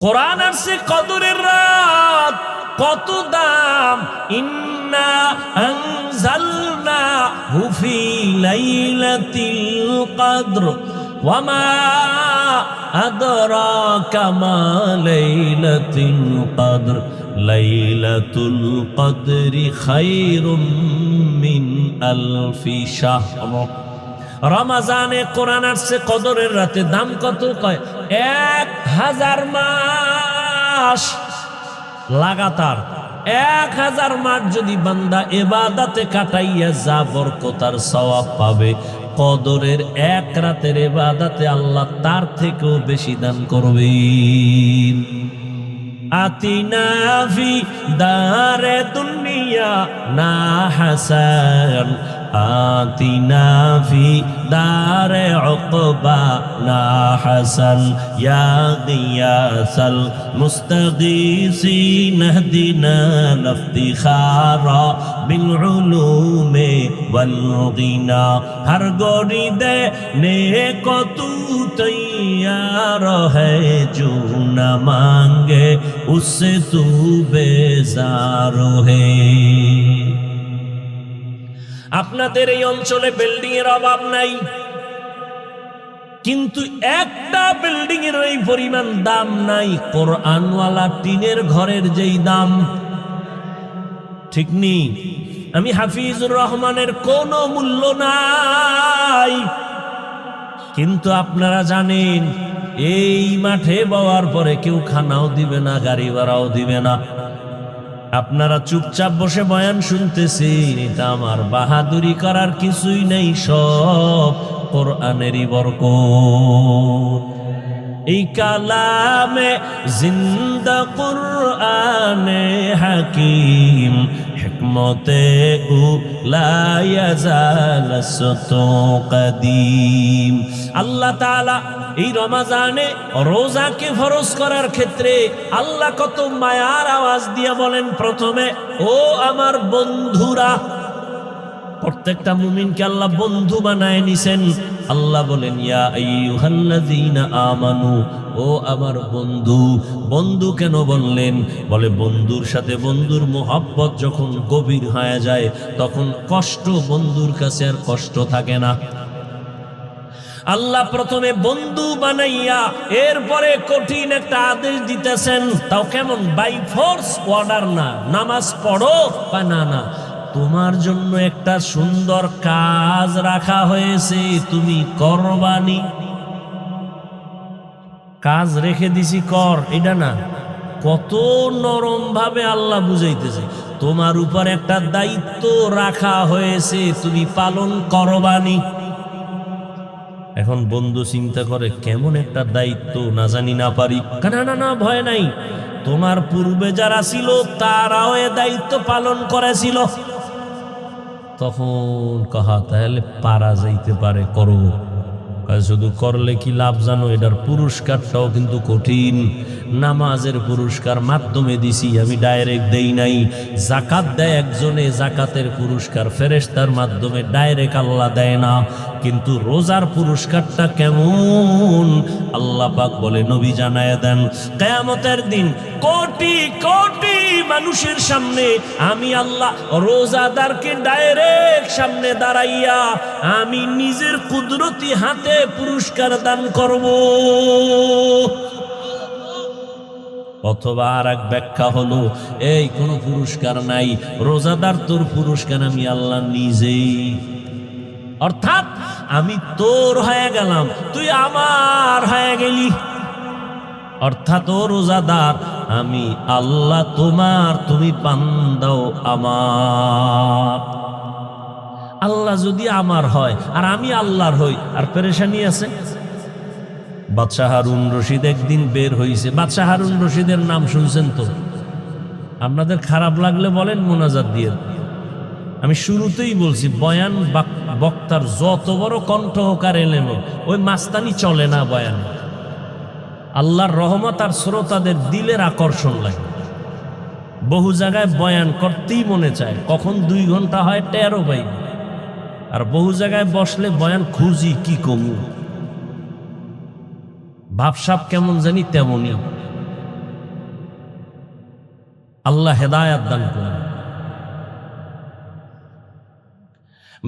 কোরআন আসছে কদরের রাত, কত দাম। ইন্না আনজালনাহু ফি লাইলাতিল কদর ওয়া মা আদরাকা মা লাইলাতুল কদর লাইলাতুল কদরি খায়রুম মিন আলফি শাহর। রমজানে কোরআন আসছে কদরের রাতে, দাম কত? কয় 1000 মাস লাগাতার। 1000 মাস যদি বান্দা ইবাদতে কাটাইয়া যা বরকত আর সওয়াব পাবে, কদরের এক রাতের ইবাদতে আল্লাহ তার থেকেও বেশি দান করবেন। আতিনা ফি দারে দুনিয়া না হাসান, আতিনা ফি দারে উকবা না হাসান, ইয়া গিয়াসাল মুস্তাগীসিন ইহদিনা লিফতিখারা বিল উলুমি ওয়াল গিনা। হর গোরি দে নেক তু তৈয়ার হ্যায়, जो न मांगे उससे तू बेजार है। আপনাদের এই অঞ্চলে বিল্ডিং এর অভাব নাই, কিন্তু একটা বিল্ডিং এর এই পরিমাণ দাম নাই কোরআনওয়ালা টিনের ঘরের যেই দাম। ঠিক নেই? আমি হাফিজুর রহমানের কোনো মূল্য নাই, কিন্তু আপনারা জানেন এই মাঠে বওয়ার পরে কেউ খানাও দিবে না, গাড়ি ভাড়াও দিবে না। আপনারা চুপচাপ বসে বয়ান শুনতেছেন, এটা আমার বাহাদুরি করার কিছুই নেই, সব কোরআনেরই বরকত। এই কালামে জিন্দা কুরআনে হাকিম, হিকমতে উ লা ইয়াজাল সতো কদিম। আল্লাহ তাআলা এই রমজানে রোজাকে ফরজ করার ক্ষেত্রে আল্লাহ কত মায়ার আওয়াজ দিয়ে বলেন, প্রথমে ও আমার বন্ধুরা। প্রত্যেকটা মুমিনকে আল্লাহ বন্ধু বানায় নিছেন। আল্লাহ বলেন, ইয়া আইয়ুহাল্লাযীনা আমানু, ও আমার বন্ধু। বন্ধু কেন বললেন? বলে বন্ধুর সাথে বন্ধুর মোহাব্বত যখন গভীর হয়ে যায়, তখন কষ্ট বন্ধুর কাছে আর কষ্ট থাকে না। আল্লাহ প্রথমে বন্ধু বানাইয়া এরপরে কঠিন একটা আদেশ দিতেছেন, তাও কেমন? বাই ফোর্স অর্ডার না, নামাজ পড়ো বা না না, তোমার জন্য একটা সুন্দর কাজ রাখা হয়েছে, তুমি করবানি। কাজ রেখে দিছি কর, এটা না। কত নরম ভাবে আল্লাহ বুঝাইতেছে, তোমার উপর একটা দায়িত্ব রাখা হয়েছে, তুমি পালন করবানি। এখন বন্ধু চিন্তা করে, কেমন একটা দায়িত্ব, না জানি না পারি। না না না, ভয় নাই, তোমার পূর্বে যারা ছিল তারাও এ দায়িত্ব পালন করেছিল। তখন কাহা, তাহলে পারা যাইতে পারে, করো। শুধু করলে কি লাভ জানো? এটার পুরস্কারটাও কিন্তু কঠিন। নামাজের পুরস্কার মাধ্যমে দিছি, আমি ডাইরেক্ট দেই নাই। জাকাত দেয় একজনে, জাকাতের পুরস্কার ফেরেশতার মাধ্যমে, ডাইরেক্ট আল্লাহ দেয় না। কিন্তু রোজার পুরস্কারটা কেমন? আল্লাহ পাক বলে, নবী জানায় দেন, কিয়ামতের দিন কোটি কোটি মানুষের সামনে আমি আল্লাহ রোজাদারকে ডাইরেক্ট সামনে দাঁড়াইয়া আমি নিজের কুদরতি হাতে পুরস্কার দান করব। অথবা আর এক ব্যাখ্যা হলো, এই কোনো পুরস্কার নাই, রোজাদার তোর পুরস্কার আমি আল্লাহ নিজেই। অর্থাৎ আমি তোর হয়ে গেলাম, তুই আমার হয়ে গেলি। অর্থাৎ ও রোজাদার, আমি আল্লাহ তোমার, তুমি বান্দাও আমার। আল্লাহ যদি আমার হয় আর আমি আল্লাহর হই, আর পেরেশানি আছে। বাদশাহ হারুন রশিদ একদিন বের হইছে। বাদশাহ হারুন রশিদের নাম শুনছেন তো? আপনাদের খারাপ লাগলে বলেন, মোনাজাত দিয়ে। আমি শুরুতেই বলছি, বয়ান বক্তার যত বড় কণ্ঠ হোক আর এলেম, ওই মাস্তানি চলে না বয়ান। আল্লাহর রহমত আর শ্রোতাদের দিলের আকর্ষণ লাগে। বহু জায়গায় বয়ান করতেই মনে চায়, কখন 2 ঘন্টা হয় টেরও পাই। আর বহু জায়গায় বসলে বয়ান খুঁজি কি কমু, ভাবসাব কেমন জানি তেমনই। আল্লাহ হেদায়াত দান করুন।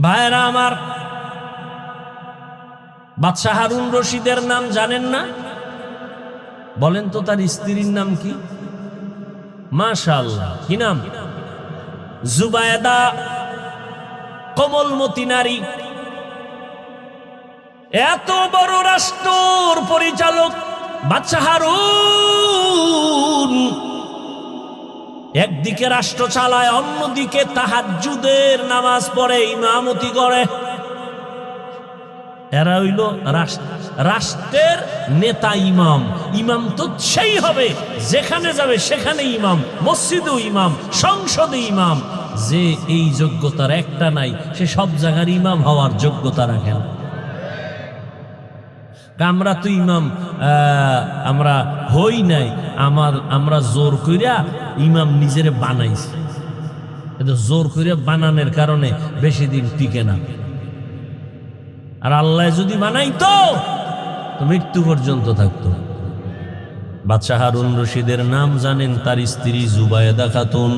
ভাইরা আমার, বাদশাহ হারুন রশিদের নাম জানেন না? বলেন তো তার স্ত্রীর নাম কি? মাশাআল্লাহ, কি নাম? জুবায়েদা। কোমলমতি নারী। এত বড় রাষ্ট্র পরিচালক বাদশাহ হারুন একদিকে রাষ্ট্র চালায়, অন্যদিকে তাহাজ্জুদের নামাজ পড়ে, ইমামতি করে। এরা হইল রাষ্ট্রের নেতা। ইমাম ইমাম তো সেই হবে যেখানে যাবে সেখানে ইমাম, মসজিদেও ইমাম, সংসদে ইমাম। যে এই যোগ্যতার একটা নাই, সে সব জায়গার ইমাম হওয়ার যোগ্যতা রাখে না। আমরা তো ইমাম আমরা হই নাই, আমরা জোর কইরা ইমাম নিজের বানাইছি। কিন্তু জোর কইরা বানানোর কারণে বেশি দিন টিকে না। আর আল্লাহ যদি বানাইতো তো মৃত্যু পর্যন্ত থাকতো। বাদশাহ হারুন রশিদের নাম জানেন? তার স্ত্রী জুবায়েদা খাতুন।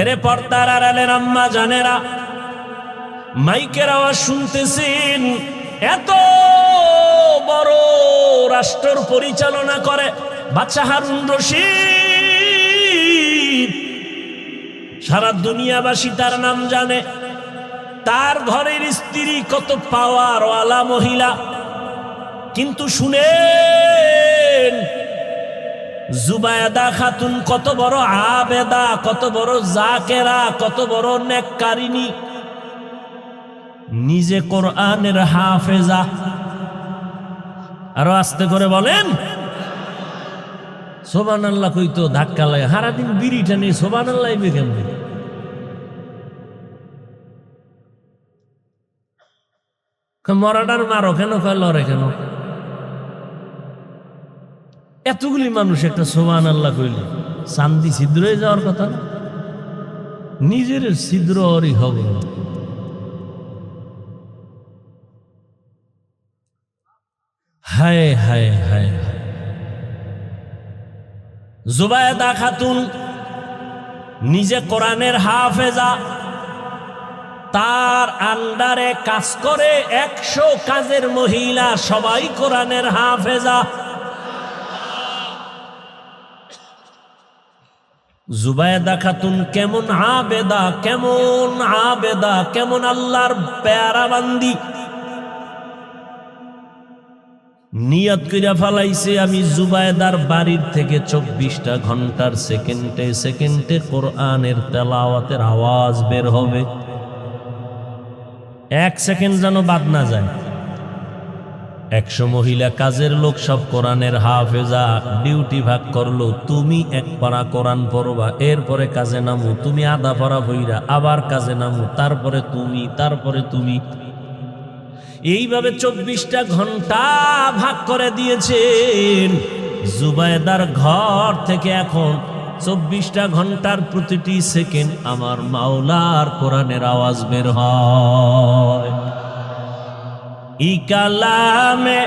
এরে পর্দার আড়ালের আম্মা জানেরা, মাইকের আওয়াজ শুনতেছেন। এত বড় রাষ্ট্র পরিচালনা করে বাদশাহ হারুন রশিদ। সারা দুনিয়াবাসী তার নাম জানে। তার ঘরের স্ত্রী কত পাওয়ারওয়ালা মহিলা। কিন্তু শুনেন, জুবায়েদা খাতুন কত বড় আবেদা, কত বড় জাকেরা, কত বড় নেককারিনী। নিজে কোরআনের হাফেজা। আরো আস্তে করে বলেন সুবহানাল্লাহ। কইতো ধাক্কা লাগে, সারাদিন বিড়িটা নিয়ে সুবহানাল্লাহ কেমন? মরাটার মারো কেন, কয় লড়ে কেন? এতগুলি মানুষ একটা সুবহানাল্লাহ কইলে চান্দি ছিদ্র হয়ে যাওয়ার কথা না? নিজের ছিদ্র ওরই হবে। হায় হায় হায়। জুবায়েদা খাতুন নিজে কোরআনের হাফেজা। তার আন্ডারে কাজ করে 100 কাজের মহিলা, সবাই কোরআনের হাফেজা। জুবায়েদা খাতুন কেমন আবেদা, কেমন আবেদা, কেমন আল্লাহর পেয়ারা বান্দি। নিয়ত কইরা ফালাইছে, আমি জুবায়েদার বাড়ির থেকে 24টা ঘন্টার সেকেন্ডে সেকেন্ডে কোরআনের তেলাওয়াতের আওয়াজ বের হবে। 1 সেকেন্ড যেন বাদ না যায়। 100 মহিলা কাজের লোক, সব কোরআনের হাফেজা। ডিউটি ভাগ করলো, তুমি 1 পারা কোরআন পড়বা, এরপরে কাজে নামো। তুমি আধা পারা হইরা আবার কাজে নামো, তারপরে তুমি, তারপরে তুমি। এইভাবে 24টা ঘন্টা ভাগ করে দিয়েছেন। জুবায়েদার ঘর থেকে এখন 24টা ঘন্টার প্রতিটি সেকেন্ড আমার মাওলার কোরআনের আওয়াজ বের হয়। ই কালামে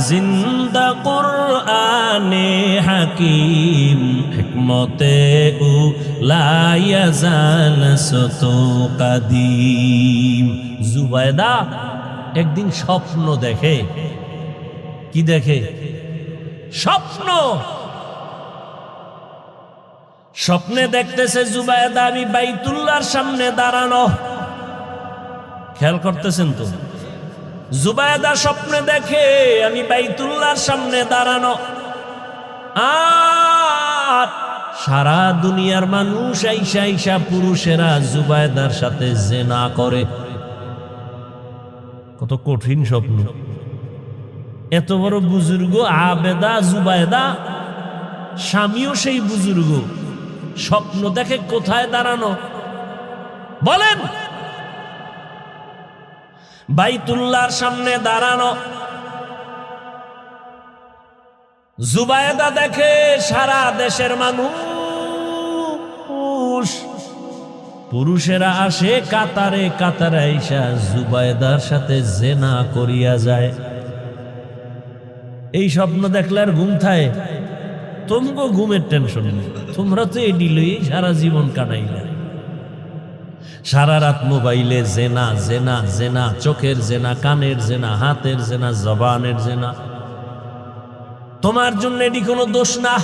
জিন্দা কুরআনে হাকিম, হিকমতে উ লা ইয়াজাল সতো কাদিম। জুবায়েদা একদিন স্বপ্ন দেখে। কি দেখে? স্বপ্ন। স্বপ্নে দেখতেছে জুবায়েদা আমি বাইতুল্লাহর সামনে দাঁড়ানো। খেয়াল করতেছেন তো? জুবায়েদা স্বপ্নে দেখে আমি বাইতুল্লাহর সামনে দাঁড়ানো, আর সারা দুনিয়ার মানুষ আইসা আইসা পুরুষেরা জুবায়েদার সাথে জিনা করে। কত কঠিন স্বপ্ন। এত বড় বুজুর্গ আবেদা জুবায়েদা, স্বামীও সেই বুজুর্গ, স্বপ্ন দেখে কোথায় দাঁড়ানো বলেন? বাইতুল্লাহর সামনে দাঁড়ানো। জুবায়েদা দেখে সারা দেশের মানুষ, পুরুষেরা আসে কাতারে কাতারে আইসা জুবায়েদার সাথে জিনা করিয়া যায়। এই স্বপ্ন দেখলে আর ঘুম থাকে? তোমগো ঘুমের টেনশন নেই, তোমরা তো এডি লই সারা জীবন কাটাইলে। সারা রাত মোবাইলে জেনা জেনা জেনা, চোখের জেনা, কানের জেনা, হাতের জেনা, জবানের জেনা। তোমার জন্য এটি কোনো দোষ না,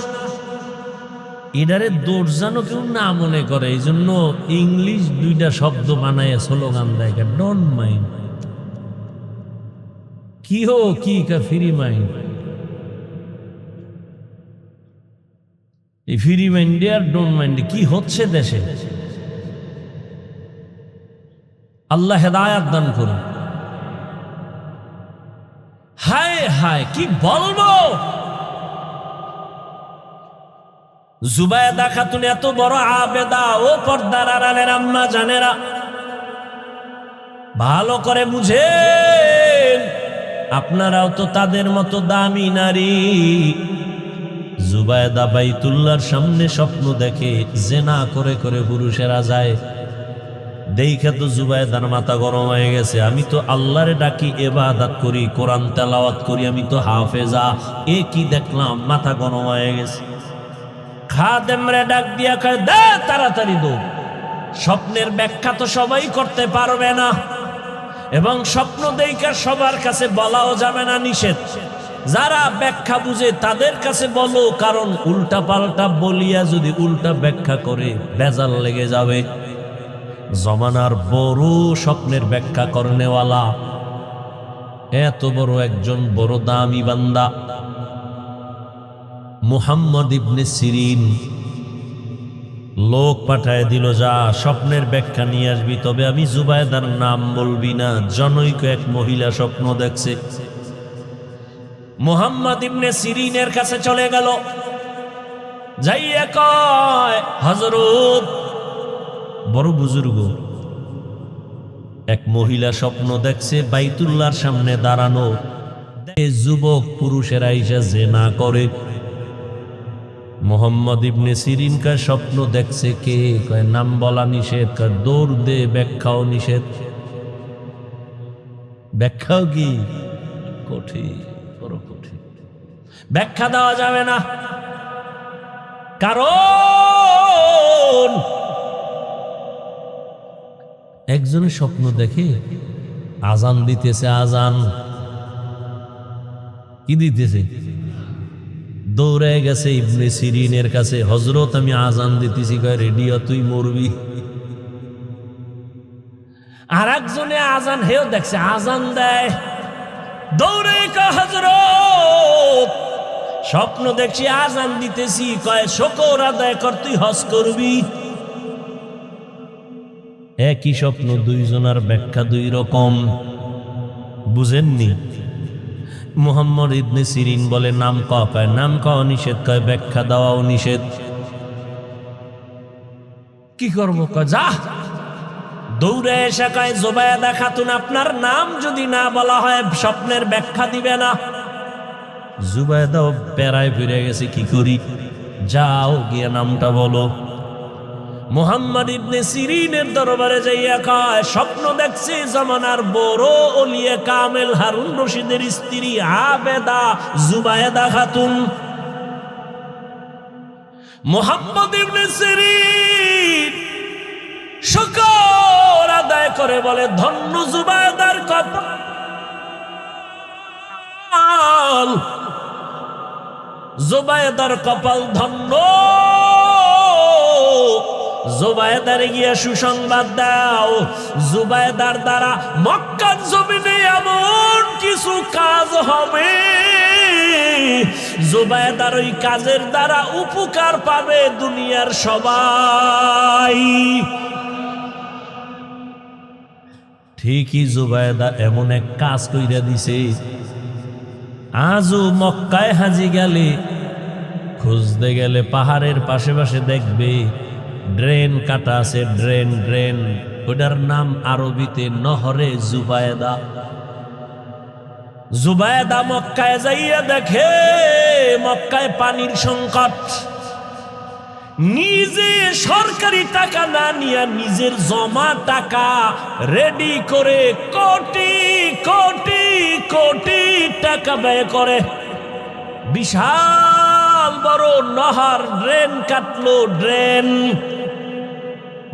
এটারে দোষ জানো কেউ না মনে করে। এই জন্য ইংলিশ দুইটা শব্দ বানায় স্লোগান দেয়, ডোন্ট মাইন্ড। কি হো কি ফ্রি মাইন্ড, এই ফ্রি মাইন্ডে আর ডোন্ট মাইন্ডে কি হচ্ছে দেশে? আল্লাহ হেদায়াত দান করুন। হায় হায় কি বলবো, জুবায়দা খাতুন এত বড় আবেদা, ও পর্দার আড়ালের আম্মা জানেরা ভালো করে বুঝেন, আপনারাও তো তাদের মতো দামি নারী। জুবায়দা বাইতুল্লাহর সামনে স্বপ্ন দেখে জেনা করে করে পুরুষেরা যায়। দেখে তো জুবায়দার মাথা গরম হয়ে গেছে, আমি তো আল্লাহরে ডাকি, ইবাদত করি, কোরআন তেলাওয়াত করি, আমি তো হাফেজা, এ কি দেখলাম, মাথা গরম হয়ে গেছে। খাদেমরে ডাক দিয়া কয়, দে তাড়াতাড়ি দো। স্বপ্নের ব্যাখ্যা তো সবাই করতে পারবে না, এবং স্বপ্ন দেইকা সবার কাছে বলাও যাবে না, নিষেধ। যারা ব্যাখ্যা বুঝে তাদের কাছে বলো, কারণ উল্টা পাল্টা বলিয়া যদি উল্টা ব্যাখ্যা করে বেজাল লেগে যাবে। জমানার বড় স্বপ্নের ব্যাখ্যা করনেওয়ালা, এত বড় একজন বড় দামি বান্দা মুহাম্মদ ইবনে সিরিন লোক পাঠায় দিল, যা স্বপ্নের ব্যাখ্যা নিয়ে আসবি, তবে আমি জুবায়দার নাম বলবি না। জনৈক এক মহিলা স্বপ্ন দেখছে। মুহাম্মদ ইবনে সিরিনের কাছে চলে গেল, যাইয়া কয়, হযরত, বড় বুজুর্গ, এক মহিলা স্বপ্ন দেখছে বাইতুল্লাহর সামনে দাঁড়ানো, যুবক পুরুষেরা এসে জিনা করে। মুহাম্মদ ইবনে সিরিন কার স্বপ্ন দেখছে কে? কয় নাম বলা নিষেধ, কয় দৌড় দে, ব্যাখ্যাও নিষেধ। ব্যাখ্যাও কি কঠিন, বড় কঠিন, ব্যাখ্যা দেওয়া যাবে না। কারণ একজনের স্বপ্ন দেখে আজান দিতেছে, আজান কি দিতেছে, দৌড়ে গেছে ইবনে সিরিনের কাছে, হযরত আমি আজান দিতেছি। কয় রেডিও, তুই মরবি। আর একজনে আজান, হেও দেখছে আজান দেয়, দৌড়ে কয় হযরত স্বপ্ন দেখছি আজান দিতেছি। কয় শুকর আদায় কর, তুই হজ করবি। একই স্বপ্ন, দুইজনের ব্যাখ্যা দুই রকম, বুঝেননি? মুহাম্মদ ইবনে সিরিন বলে নাম কয় নাম কওয়া নিষেধ, কয় ব্যাখ্যা দেওয়াও নিষেধ। কি করবো? কয় যা। দৌড়ে এসে কয়, জুবায়দা খাতুন, আপনার নাম যদি না বলা হয় স্বপ্নের ব্যাখ্যা দিবে না। জুবায়দাও পেরায় ফিরে গেছে, কি করি, যাও গিয়ে নামটা বলো। মুহাম্মদ ইবনে সিরিনের দরবারে যাইয়া কয়, স্বপ্ন দেখছি জামানার বড় ওলিয়ে কামেল হারুন রশিদের স্ত্রী আবেদা জুবায়দা খাতুন। মুহাম্মদ ইবনে সিরিন শুকর আদায় করে বলে, ধন্য জুবায়দার কপাল, জুবায়দার কপাল ধন্য। জুবায়দার গিয়া সুসংবাদ দাও, জুবায়দার দ্বারা মক্কার জমিনে এমন কিছু কাজ হবে, জুবায়দার ওই কাজের দ্বারা উপকার পাবে দুনিয়ার সবাই। ঠিকই জুবায়দা এমন এক কাজ কইরা দিছে, আজও মক্কায় হাজি গেলে, খুঁজতে গেলে পাহাড়ের পাশে পাশে দেখবে ড্রেন কাটা আছে, ড্রেন ড্রেন, ওটার নাম আরবিতে নহরে জুবায়দা। জুবায়দা মক্কায় যাইয়া দেখে মক্কায় পানির সংকট, নিজে সরকারি টাকা না নিয়ে নিজের জমা টাকা রেডি করে কোটি কোটি কোটি টাকা ব্যয় করে বিশাল বড় নহর, ড্রেন কাটলো, ড্রেন।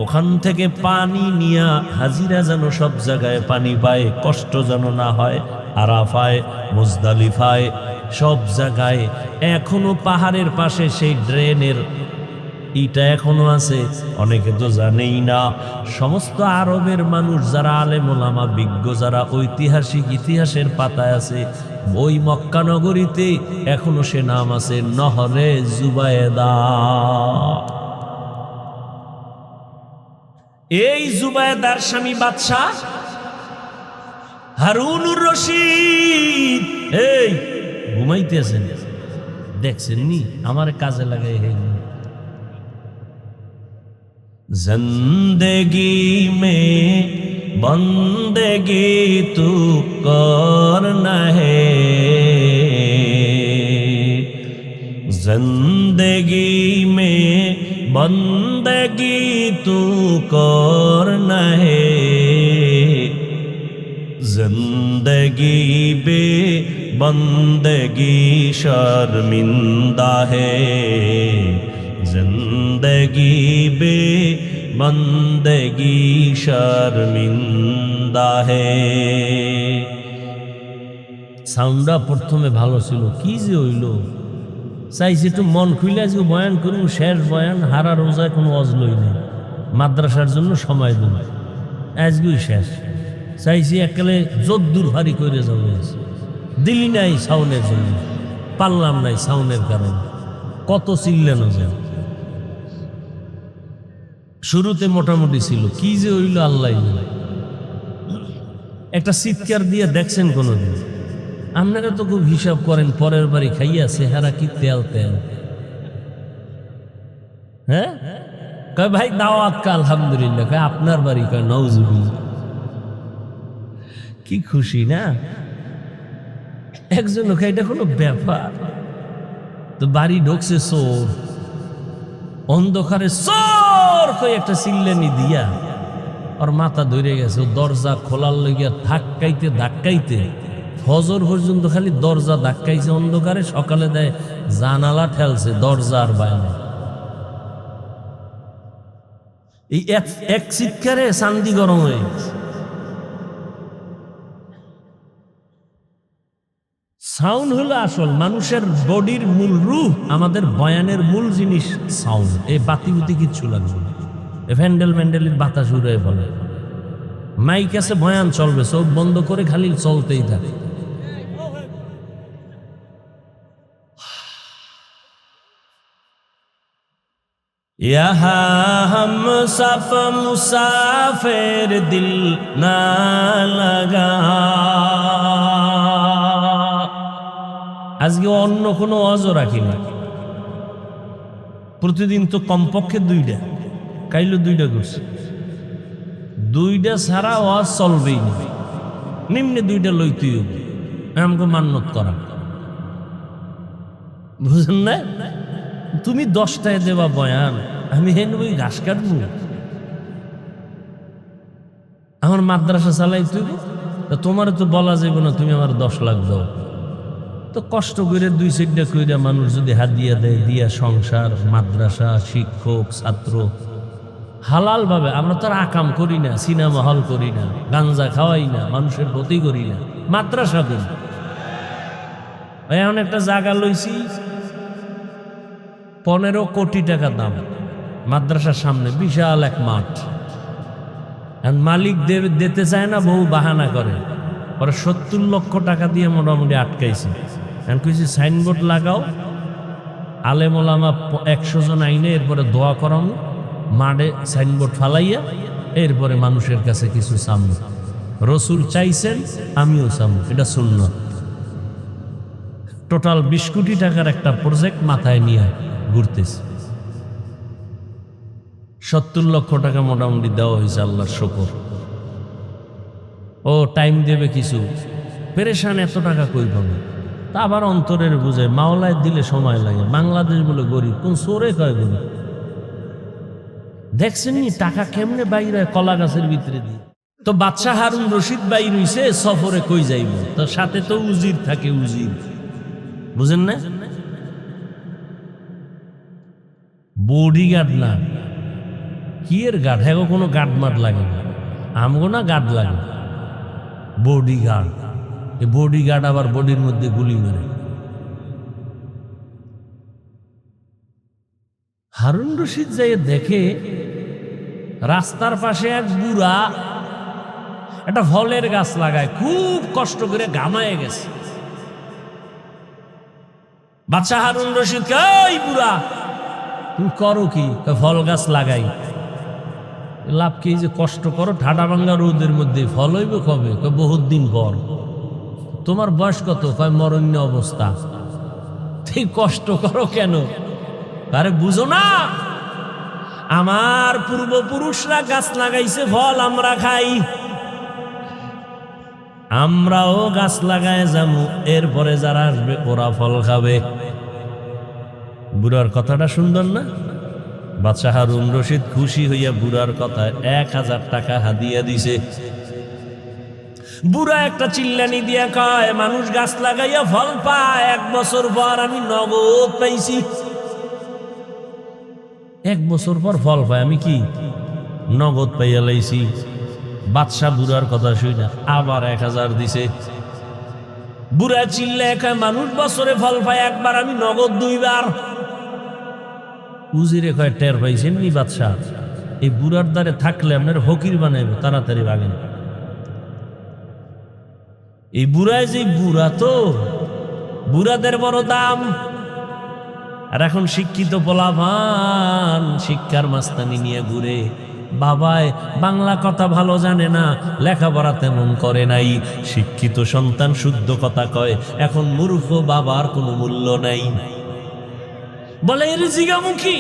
ওখান থেকে পানি নিয়া হাজিরা যেন সব জায়গায় পানি পায়, কষ্ট যেন না হয়। আরাফায়, মুজদালিফায়, সব জায়গায় এখনো পাহাড়ের পাশে সেই ড্রেনের ইটা এখনো আছে, অনেকে তো জানেই না। সমস্ত আরবের মানুষ যারা আলেম ওলামা বিজ্ঞ, যারা ঐতিহাসিক ইতিহাসের পাতায় আছে, ওই মক্কা নগরীতে এখনো সে নাম আছে, নহরে জুবায়েদা। এই জুবায়েদার স্বামী বাদশাহ হারুনুর রশিদ এই ঘুমাইতেছেন, দেখছেন নি আমার কাজে লাগাই। जिंदगी में बंदगी तू करना है, जिंदगी में बंदगी तू करना है, जिंदगी बे बंदगी शर्मिंदा है, जिंदगी बे बंदगी शर्मिंदा है। সাউন্ডটা প্রথমে ভালো ছিল, কি যে হইল, চাইছি একটু মন খুলে আজকে বয়ান করুন, শেষ বয়ান, হারা রোজায় কোনো অজলই নেই, মাদ্রাসার জন্য সময় দিন, আজকেই শেষ। চাইছি একেবারে জোদ্দুর ভারী করে যাবো, দিলি নাই সাউনের জন্য, পারলাম নাই সাউনের কারণে, কত চিল্লানো যায়। শুরুতে মোটামুটি ছিল, কি যে হইল আল্লাহ। একটা চিৎকার দিয়ে দেখছেন কোনোদিন? আপনারা তো খুব হিসাব করেন, পরের বাড়ি খাইয়া চেহারা কি তেল তেল। হ্যাঁ কয় ভাই দাওয়াত কা আলহামদুলিল্লাহ, কয় আপনার বাড়ি, কয় নাউজুবিল্লাহ। কি খুশি না একজন, এটা কোনো ব্যাপার? তো বাড়ি ঢুকছে চোর, অন্ধকারে চোর কই একটা চিল্লানি দিয়া ওর মাথা ধরে গেছে। দরজা খোলার লইয়া ধাক্কাইতে ধাক্কাইতে ফজর পর্যন্ত খালি দরজা ধাক্কাইছে অন্ধকারে, সকালে দেয় জানালা ঠেলছে, দরজা আর বাইরে। এই এক চিৎকারে চান্দি গরম হয়ে গেছে। সাউন্ড হলো আসল মানুষের বডির মূল রূহ, আমাদের বয়ানের মূল জিনিস সাউন্ড। এই বাতি বুতি কিচ্ছু লাগবে না, ভ্যান্ডেল ম্যান্ডেলের বাতাস উড়ে বলে, মাইক আছে বয়ান চলবে, চোখ বন্ধ করে খালি চলতেই থাকে। ইহা হাম সফ মুসাফির দিল না লাগা। আজকে অন্য কোনো ওয়াজও রাখি না, প্রতিদিন তো কমপক্ষে 2টা, কাইলো 2টা করছে, 2টা ছাড়া ওয়াজ চলবেই না, নিম্নে 2টা লইতেই হবে, আমাকে মান্যত করা, বুঝেন না? তুমি 10টায় দেবা বয়ান, আমি হেন ওই ঘাস কাটবো? আমার মাদ্রাসা চালাই তুই, তোমার তো বলা যাবে না তুমি আমার 10 লাখ দাও। তো কষ্ট করে 2-4টা কইরা মানুষ যদি হাদিয়া দেয়, দিয়া সংসার, মাদ্রাসা, শিক্ষক, ছাত্র হালাল ভাবে, আমরা তো আর আকাম করি না, সিনেমা হল করি না, গাঞ্জা খাওয়াই না, মানুষের ক্ষতি করি না, মাদ্রাসা করি। এখন একটা জায়গা লইছি 15 কোটি টাকা দাম, মাদ্রাসার সামনে বিশাল এক মাঠ। মালিক দিতে চায় না, বহু বাহানা করে, পরে 70 লক্ষ টাকা দিয়ে মোটামুটি আটকাইছে। এখন কইছি সাইনবোর্ড লাগাও, আলেম ওলামা 100 জন আইনে, এরপরে দোয়া করাম, মাঠে সাইনবোর্ড ফালাইয়া, এরপরে মানুষের কাছে কিছু চামু। রসুল চাইছেন, আমিও চামু, এটা সুন্নাত। টোটাল 20 কোটি টাকার একটা প্রজেক্ট মাথায় নিয়ে ঘুরতেছে। 70 লক্ষ টাকা মোটামুটি দেওয়া হয়েছে, আল্লাহর শুকর। ও টাইম দেবে কিছু, পেরেশান, এত টাকা কই পাবে? তা আবার অন্তরের বুঝে, মাওলায় দিলে সময় লাগে। বাংলাদেশ বলে গরিব, কোন চোরে কয় গরিব? দেখছেন নি টাকা কেমনে বাইরে কলা গাছের ভিতরে দিয়ে। তো বাদশাহ হারুন রশিদ বাইর হইছে সফরে, কই যাইব? তো সাথে তো উজির থাকে, উজির, বুঝেন না? বডিগার্ড না, কি এর গার্ড? হ্যাঁ, কোনো গার্ড মাঠ লাগে না, আমগো না গার্ড লাগে, বডিগার্ড। এই বডিগার্ড আবার বডির মধ্যে গুলি মারে। হারুন রশিদ যাই দেখে রাস্তার পাশে এক বুড়া একটা ফলের গাছ লাগায়, খুব কষ্ট করে ঘামায় গেছে। বাদশাহ হারুন রশিদ এই বুড়া তুমি করো কি? ফল গাছ লাগাই। লাভ কি যে কষ্ট করো, ঠাডা ভাঙ্গা রোদের মধ্যে ফল হইব কবে? বহুত দিন পর। তোমার বয়স কত? মরণ্য অবস্থা। ঠিক কষ্ট করো কেন? আরে বুঝো না, আমার পূর্বপুরুষরা গাছ লাগাইছে, ফল আমরা খাই, আমরাও গাছ লাগায় যাবো, এরপরে যারা আসবে ওরা ফল খাবে। বুড়ার কথাটা সুন্দর না? বাদশাহ হারুন রশিদ খুশি হইয়া বুড়ার কথায় 1000 টাকা হাদিয়া দিছে। বুড়া একটা চিল্লানি দিয়া কয়, মানুষ গাছ লাগাইয়া ফল পায়, 1 বছর পর আমি নগদ পাইছি। 1 বছর পর ফল পায়, আমি কি নগদ পাইয়া লাইছি? বাদশাহ বুড়ার কথা শুনে আবার 1000 দিছে। বুড়া চিল্লায় কয়, মানুষ বছরে ফল পায় একবার, আমি নগদ 2 বার। উজিরে কয়, টের পাইছেন নি বাদশাহ? এই বুড়ার দ্বারে থাকলে আপনার ফকির বানাইব, তাড়াতাড়ি ভাগেন। এই বুড়ায় যে বুড়া, তো বুড়াদের বড় দাম। আর এখন শিক্ষিত পোলাপান শিক্ষার মাস্তানি নিয়ে ঘুরে, বাবায় বাংলা কথা ভালো জানে না, লেখাপড়া তেমন করে নাই, শিক্ষিত সন্তান শুদ্ধ কথা কয়, এখন মূর্খ বাবার কোনো মূল্য নাই। বলে এর জিগামুখী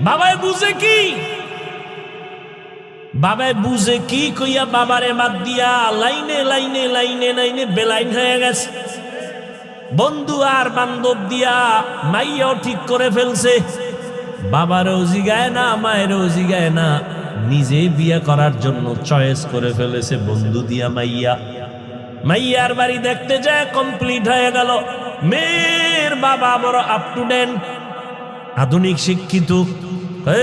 বাবায় বুঝে কি? বাবায় বুঝে কি কইয়া বাবারে বাদ দিয়া লাইনে লাইনে লাইনে লাইনে বেলাইন হয়ে গেছে। বন্ধু আর বান্ধব দিয়া মাইয়াও ঠিক করে ফেলছে, বাবারও জিগায় না, মায়েরও জিগায় না, নিজে বিয়ে করার জন্য চয়েস করে ফেলেছে বন্ধু দিয়া মাইয়া। মাইয়ার বাড়ি দেখতে যায়, কমপ্লিট হয়ে গেল। মেয়ের বাবা বড় আপ টু ডেট, আধুনিক শিক্ষিত।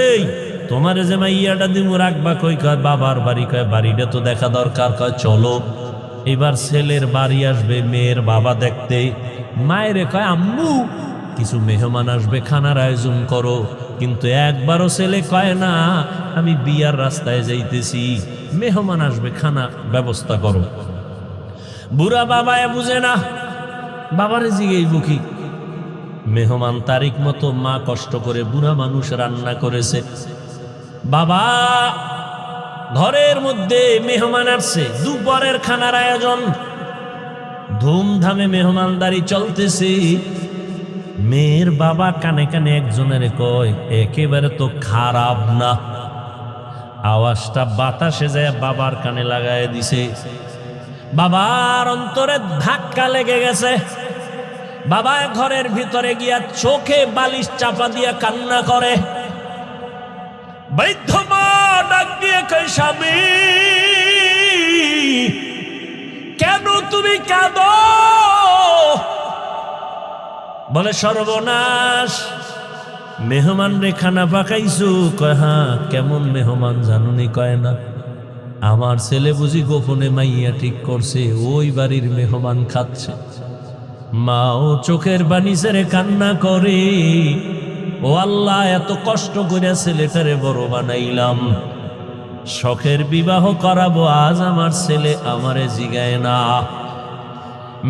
এই তোমারে যে মাইয়াটা দিমু রাখবা কই? কয় বাবার বাড়ি। কয় বাড়িটা তো দেখা দরকার। কয় চলো। এবার ছেলের বাড়ি আসবে মেয়ের বাবা দেখতে। মায়েরে কয়, আম্মু কিছু মেহমান আসবে, খানার আয়োজন করো। কিন্তু একবারও ছেলে কয় না আমি বিয়ার রাস্তায় যাইতেছি, মেহমান আসবে, খানা ব্যবস্থা করো। বুড়া বাবায় বুঝে না, বাবারে জিগেইব কি? মেহমান তারিখ মতো মা কষ্ট করে বুড়া মানুষ রান্না করেছে। বাবা ঘরের মধ্যে মেহমান আসছে, দুপুরের খানার আয়োজন, ধুমধামে মেহমানদারি চলতেছে। মেয়ের বাবা কানে কানে একজনের কয়, একেবারে তো খারাপ না। আওয়াজটা বাতাসে যায় বাবার কানে লাগায় দিছে। বাবার অন্তরে ধাক্কা লেগে গেছে। বাবা ঘরের ভিতরে গিয়া চোখে বালিশ চাপা দিয়া কান্না করে। বৃদ্ধ মা ডাক দিয়ে কয়, স্বামী কেন তুমি কাঁদো? বলে, সর্বনাশ, মেহমান রে খানা পাকাইছো। কয়, হ্যাঁ। কেমন মেহমান জানুনি? কয় না, আমার ছেলে বুঝি গোপনে মাইয়া ঠিক করছে, ওই বাড়ির মেহমান খাচ্ছে। মাও চোখের বাণী ছেড়ে কান্না করে, ও আল্লাহ, এত কষ্ট করে ছেলেটারে বড় বানাইলাম, শখের বিবাহ করাবো, আজ আমার ছেলে আমারে জিগায় না।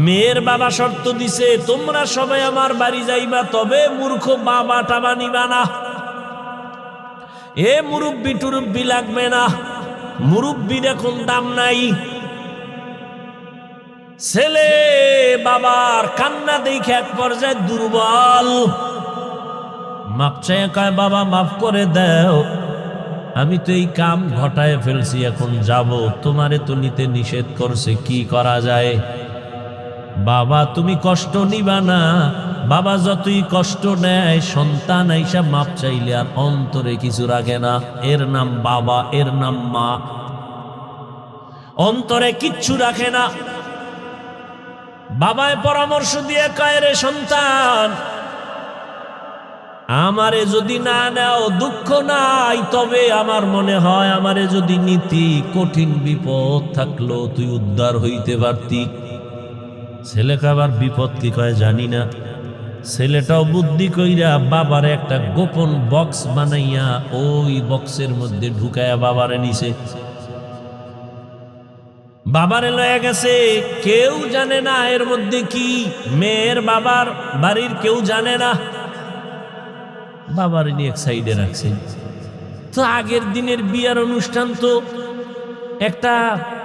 মেয়ের বাবা শর্ত দিছে, তোমরা সবাই আমার বাড়ি যাইবা, তবে মূর্খ বাবা টাবা নিবা না। এ মুরব্বি টুরব্বি লাগবে না, মুরব্বির এখন দাম নাই। ছেলে বাবার কান্না দেখে এক পর্যায়ে দুর্বল, মাপ চায় কয়, বাবা মাফ করে দাও, আমি তো এই কাম ঘটায় ফেলছি, এখন যাব, তোমারে তো নিতে নিষেধ করছে, কি করা যায়? বাবা তুমি কষ্ট নিবা না। বাবা যতই কষ্ট নেয়, সন্তান আইসা মাপ চাইলে আর অন্তরে কিছু রাখে না। এর নাম বাবা, এর নাম মা, অন্তরে কিচ্ছু রাখে না। বাবায় পরামর্শ দিয়ে কয়, রে সন্তান, আমারে যদি না নাও দুঃখ নাই, তবে আমার মনে হয় আমারে যদি নীতি কঠিন বিপদ থাকলো তুই উদ্ধার হইতে পারতি। ছেলেকে আবার বিপদ কি কয় জানি না, ছেলেটাও বুদ্ধি কইরা বাবার একটা গোপন বক্স বানাইয়া ওই বক্সের মধ্যে ঢুকায়া বাবারে নিছে, বাবারে লয়ে গেছে। কেউ জানে না এর মধ্যে কি, মেয়ের বাবার বাড়ির কেউ জানে না, বাবারে নিয়ে এক সাইডে রাখছে। তো আগের দিনের বিয়ার অনুষ্ঠান তো একটা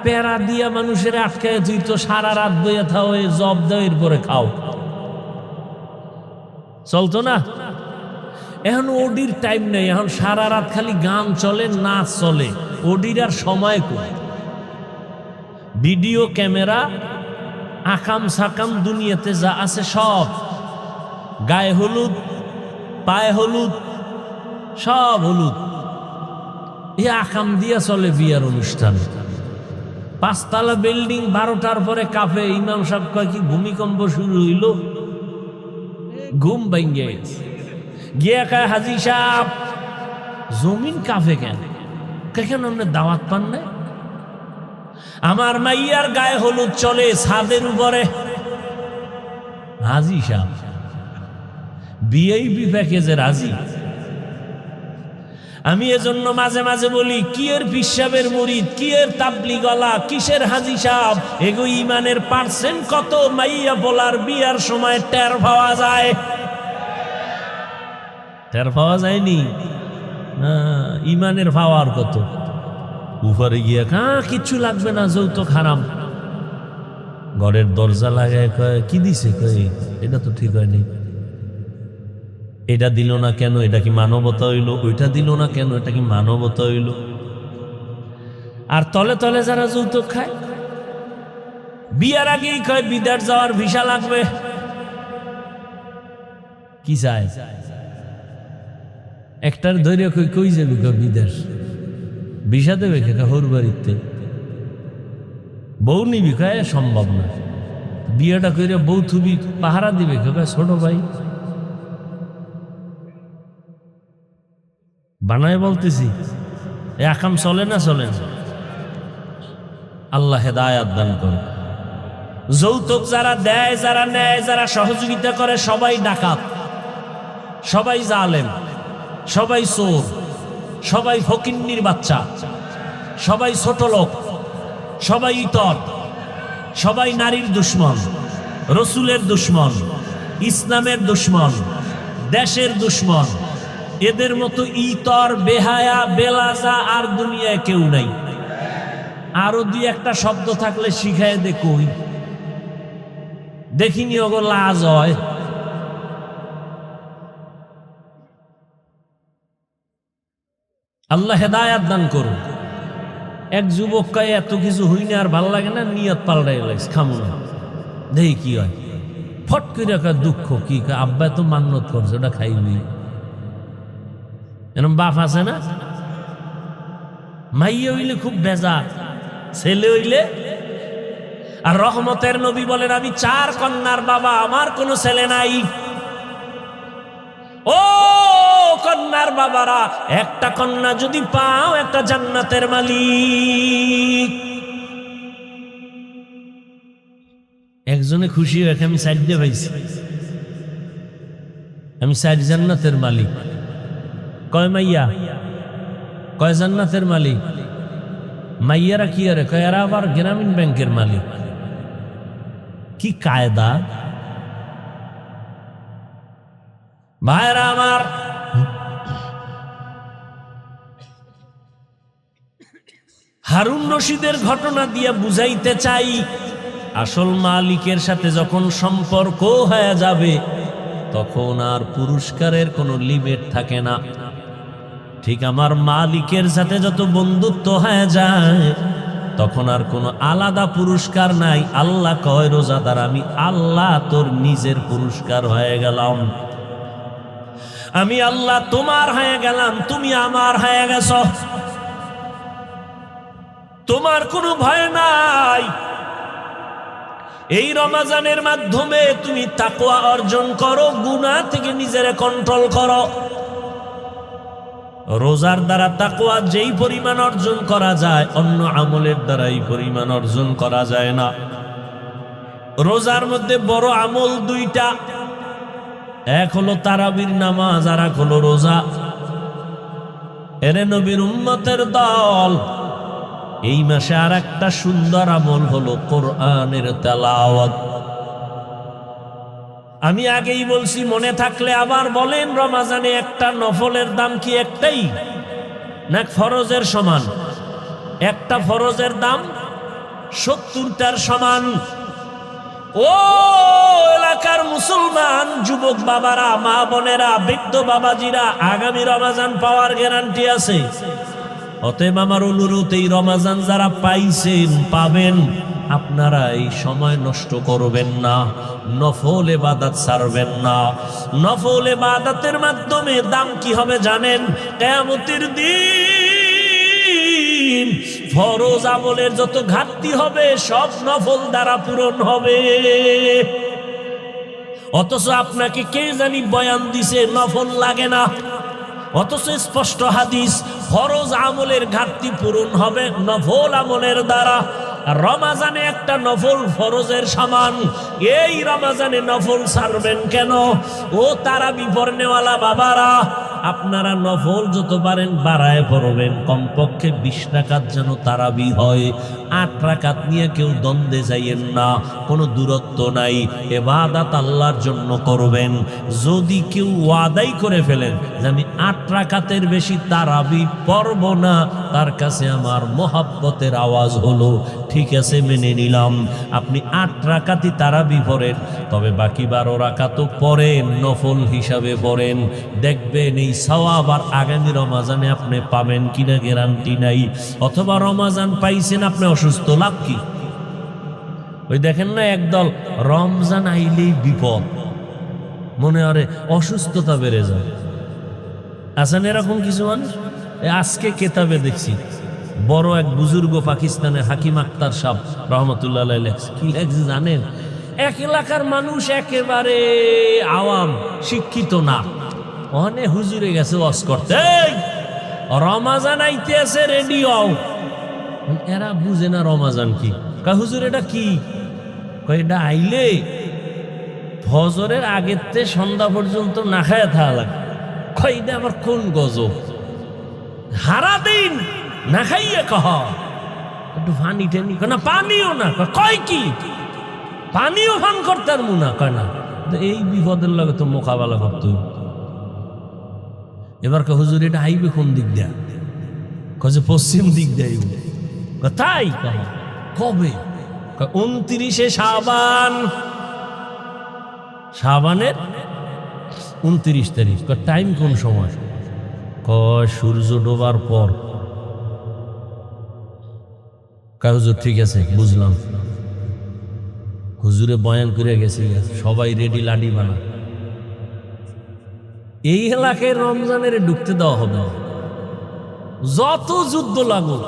প্যারা দিয়া মানুষের আটকায়, তুই তো সারা রাত বইয়া থাও, জব দাও এরপরে খাও, চলতো না। এখন ওডির টাইম নেই, এখন সারা রাত খালি গান চলে, নাচ চলে, ওডির আর সময় কই। ভিডিও ক্যামেরা, আকাম সাকাম দুনিয়াতে যা আছে সব, গায়ে হলুদ, পায়ে হলুদ, সব হলুদ, এই আকাম দিয়া চলে বিয়ার অনুষ্ঠান। 5 তলা বিল্ডিং, 12টার পরে কাফে। ইমাম সাহেব কয় কি ভূমিকম্প শুরু হইল, ঘুম ভেঙে গিয়া কয় হাজি সাহেব জমিন কাফে কেন? কেন আপনি দাওয়াত পান না? আমার মাইয়ার গায়ে হলুদ চলে ছাদের উপরে। হাজি সাহেব ভিআইপি প্যাকেজের হাজি। আমি এজন্য মাঝে মাঝে বলি, কি এর পিসাবের মুরিদ, কি এর তাবলিগওয়ালা, কিসের হাজি সাহেব, এগো ইমানের পার্সেন্ট কত মাইয়া বলার বিয়ার সময় টের পাওয়া যায়? টের পাওয়া যায়নি না, ইমানের পাওয়ার কত উপরে গিয়া কিচ্ছু লাগবে না, যৌতুক হারাম। ঘরের দরজা লাগায় কয় কি দিছে, কয় এটা তো ঠিক হয়নি, এটা দিল না কেন, এটা কি মানবতা হইল? ওইটা দিল না কেন, এটা কি মানবতা হইল? আর তলে তলে যারা যৌতুক খায়, বিয়ার আগেই কয় বিদেশ যাওয়ার ভিসা লাগবে। কি চায়? একটার ধৈর্য কই কই যাবি বিদেশ, ভিসা দেবে কেকা হর বাড়িতে, বউ নিবি কয় সম্ভব না, বিয়েটা করে বউ থুবি পাহারা দিবে কেকা ছোট ভাই। বানায় বলতেছি, একাম চলে না, চলে না। আল্লাহ হেদায়াত দান করে। যৌতুক যারা দেয়, যারা নেয়, যারা সহযোগিতা করে, সবাই ডাকাত, সবাই জালেম, সবাই চোর, সবাই ফকিন্নির বাচ্চা, সবাই ছোট লোক, সবাই ইতর, সবাই নারীর দুশ্মন, রসুলের দুশ্মন, ইসলামের দুশ্মন, দেশের দুশ্মন। এদের মতো ইতর, বেহায়া, বেলাজা আর দুনিয়ায় কেউ নাই। আরো 2-1টা শব্দ থাকলে শিখায় দে, কই দেখিনি ওগো লাজ হয়। আল্লাহ হেদায়াত দান করুন। এক যুবক কয় এত কিছু হই না, আর ভাল লাগে না, নিয়ত পাল্টাই লাগছে, খামো না, দেখি কি হয়। ফট করে কয় দুঃখ কি, আব্বা তো মান্নত করছে, ওটা খাইবি। এরকম বাপ আছে না? মাইয়া হইলে খুব বেজার, ছেলে হইলে। আর রহমতের নবী বলেন, আমি 4 কন্যার বাবা, আমার কোনো ছেলে নাই। ও কন্যার বাবারা, একটা কন্যা যদি পাও, একটা জান্নাতের মালিক। একজনে খুশি হয়ে আমি 4 দিয়ে পাইছি, আমি 4 জান্নাতের মালিক। কয় মাইয়া? কয় জান্নাতের মালিক? মাইয়ারা কি আরে কয়, এরা আবার গ্রামীণ ব্যাংকের মালিক। কি কায়দা! ভাইরা আমার, হারুন রশিদের ঘটনা দিয়ে বুঝাইতে চাই, আসল মালিকের সাথে যখন সম্পর্ক হয়ে যাবে, তখন আর পুরস্কারের কোনো লিমিট থাকে না। ঠিক আমার মালিকের সাথে যত বন্ধুত্ব হয়ে যায়, তখন আর কোনো আলাদা পুরস্কার নাই। আল্লাহ কয়, রোজাদার আমি আল্লাহ তোর নিজের পুরস্কার হয়ে গেলাম, আমি আল্লাহ তোমার হয়ে গেলাম, তুমি আমার হয়ে গেছ, তোমার কোনো ভয় নাই। এই রমজানের মাধ্যমে তুমি তাকওয়া অর্জন করো, গুনাহ থেকে নিজেরে কন্ট্রোল করো। রোজার দ্বারা তাকওয়া যেই পরিমাণ অর্জন করা যায়, অন্য আমলের দ্বারা এই পরিমাণ অর্জন করা যায় না। রোজার মধ্যে বড় আমল দুইটা, এক হলো তারাবির নামাজ আর এক হলো রোজা। এরে নবীর উম্মতের দল, এই মাসে আর একটা সুন্দর আমল হলো কোরআনের তেলাওয়াত। আমি আগেই বলছি, মনে থাকলে আবার বলেন, রমজানে একটা নফলের দাম কি একটাই না ফরজের সমান? একটা ফরজের দাম 70টার সমান। ও এলাকার মুসলমান যুবক বাবারা, মা বোনেরা, বৃদ্ধ বাবাজিরা, আগামী রমজান পাওয়ার গ্যারান্টি আছে। অতএব আমার অনুরোধ, এই রমজান যারা পাইছেন, পাবেন, আপনারা এই সময় নষ্ট করবেন না, নফল ইবাদত ছাড়বেন না। নফল ইবাদতের মাধ্যমে দাম কি হবে জানেন? কিয়ামতের দিন ফরজ আমলের যত ঘাটতি হবে সব নফল দ্বারা পূরণ হবে। অথচ আপনাকে কে জানি বয়ান দিছে নফল লাগে না, অথচ স্পষ্ট হাদিস, ফরজ আমলের ঘাটতি পূরণ হবে নফল আমলের দ্বারা। রমজানে একটা নফল ফরজের সমান। এই রমজানে নফল ছাড়বেন কেন? ও তারাবি পড়নেওয়ালা বাবারা, আপনারা নফল যত পারেন বাড়ায় পড়বেন। কমপক্ষে 20 রাকাত যেন তারাবি হয়। 8 রাকাত নিয়ে কেউ দ্বন্দ্বে যাইয়েন না, কোনো দূরত্ব নাই। ইবাদত আল্লাহর জন্য করবেন। যদি কেউ ওয়াদাই করে ফেলেন যে আমি 8 রাকাতের বেশি তারাবি পড়ব না, তার কাছে আমার মোহাব্বতের আওয়াজ হলো, ঠিক আছে মেনে নিলাম, আপনি 8 রাকাতই তারাবি পড়েন, তবে বাকি 12 রাকাতও পড়েন, নফল হিসাবে পড়েন। দেখবেন এই সওয়াব আর আগামী রমজানে আপনি পাবেন কিনা গ্যারান্টি নাই। অথবা রমজান পাইছেন, আপনি অসুস্থ, লাভ কি? ওই দেখেন না একদল, রমজান আইলেই বিপদ, মনে হয় অসুস্থতা বেড়ে যায়। আছেন এরকম কিছু মানুষ? আজকে কেতাবে দেখছি, বড় এক বুজুর্গ পাকিস্তানের হাকিম আক্তার সাহেব রহমতুল্লাহ আলাইহি লেখছে। কি লেখছে জানেন? এক এলাকার মানুষ একেবারে আওয়াম, শিক্ষিত না, অনেক হুজুরে গেছে ওয়াজ করতে, রমজান আইতে আছে, রেডি হও। এরা বুঝে না রমজান কি। কয় হুজুর এটা কি? কয় এটা আইলে ফজরের আগের থেকে সন্ধ্যা পর্যন্ত না খায় থাকা লাগে। কয় এটা আবার কোন গজব? হারা দিন না খাইয়ে কহ, একটু পানি টানি, না পানিও না। কয় কি পানিও পান করতে আর মুনা? কয় না। এই বিপদের লগে তো মোকাবেলা করতে হইব। এবার কয় হুজুর এটা আইবে কোন দিক দিয়া? কয় পশ্চিম দিক দিয়ে। তাই কবে? 29 শাবান, শাবানের 29 তারিখ। টাইম কোন সময়? কয় সূর্য ডোবার পর। কয় হুজুর ঠিক আছে, বুঝলাম। হুজুরে বয়ান করে গেছে, সবাই রেডি, লাডি বানা। এই এলাকায় রমজানের ঢুকতে দেওয়া হবে না। যত যুদ্ধ লাগুক,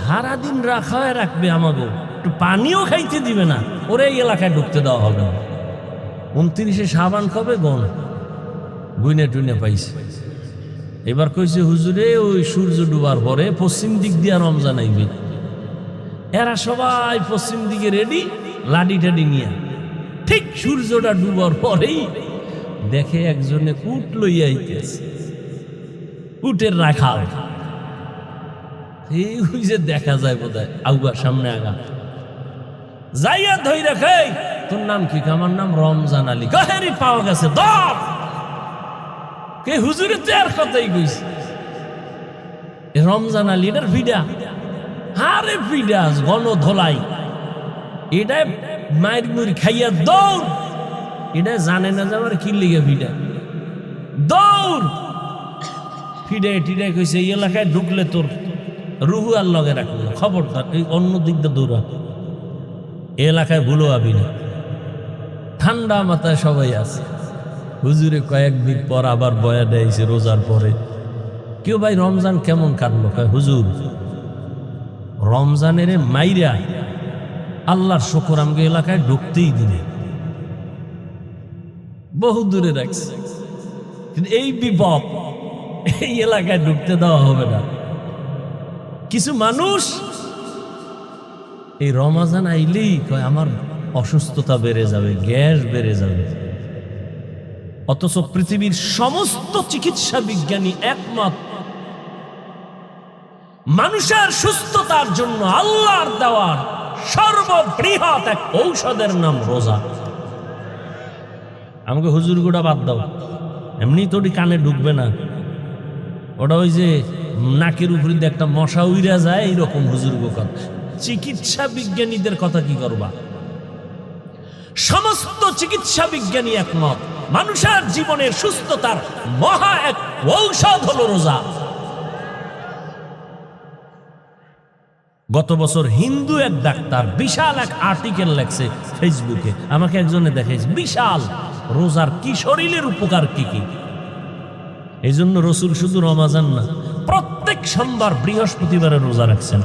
সারা দিন রাখা রাখবে, আমাকে একটু পানিও খাইতে দিবে না, ওরে এই এলাকায় ঢুকতে দেওয়া হবে না। 29 শাবান কবে গণ গুইনে টুইনে পাইছে। এবার কইছে হুজুরে ওই সূর্য ডুবার পরে পশ্চিম দিক দিয়া রমজান আইবে। এরা সবাই পশ্চিম দিকে রেডি, লাডি টাডি নিয়ে। ঠিক সূর্যটা ডুবার পরেই দেখে একজনে উট লইয়া আইতেছে, উটের রাখাল। এই যে দেখা যায় বোধ হয় আউগা, সামনে আগা যাইয়া ধই রেখে, তোর নাম কি? আমার নাম রমজান আলী। কাহেরি পাওয়া গেছে, দর কে হুজুরে তের কথাই কইছে। রমজান আলী এটার ভিডা, হারে ভিডা গণ ধলাই, এটা মায়ের মুড়ি খাইয়া দৌড়। এটা জানে না যে আমার কি লিগে ভিডা, দৌড়। ফিডাই টিডাই কইছে এই এলাকায় ঢুকলে তোর রুহু আর লগে রাখবে, খবরদার এই অন্য দিক দিয়ে দৌড়া, এলাকায় ভুলো আবি না। ঠান্ডা মাথায় সবাই আছে। হুজুরে কয়েকদিন পর আবার বয়া দেয়ছে রোজার পরে। কেউ ভাই রমজান কেমন কাটলো? কয় হুজুর রমজানের মাইরা আল্লাহর শুকর আমাকে এলাকায় ঢুকতেই দিনে, বহু দূরে রাখছে, কিন্তু এই বিপদ এই এলাকায় ঢুকতে দেওয়া হবে না। কিছু মানুষ এই রমাজান আইলেই কয় আমার অসুস্থতা বেড়ে যাবে, গ্যাস বেড়ে যাবে, অথচ পৃথিবীর সমস্ত চিকিৎসা বিজ্ঞানী একমত মানুষের সুস্থতার জন্য আল্লাহর দেওয়ার সর্ববৃহৎ এক ঔষধের নাম রোজা। আমাকে হুজুর গুড়া বাদ দাও, এমনি তো কানে ঢুকবে না, ওটা ওই যে নাকের উপরে দিয়ে একটা মশা উইরা যায় এইরকম হুজুর গোকাল। চিকিৎসা বিজ্ঞানীদের কথা কি করবা? সমস্ত চিকিৎসা বিজ্ঞানী একমত মানুষের জীবনের সুস্থতার মহা এক ঔষধ হলো রোজা। গত বছর হিন্দু এক ডাক্তার বিশাল এক আর্টিকেল লেখছে ফেসবুকে, আমাকে একজনে দেখাইছে বিশাল রোজার কি শরীরের উপকার কি কি। এই জন্য রসুল শুধু রমাজান না, প্রত্যেক সোমবার বৃহস্পতিবারে রোজা রাখছেন।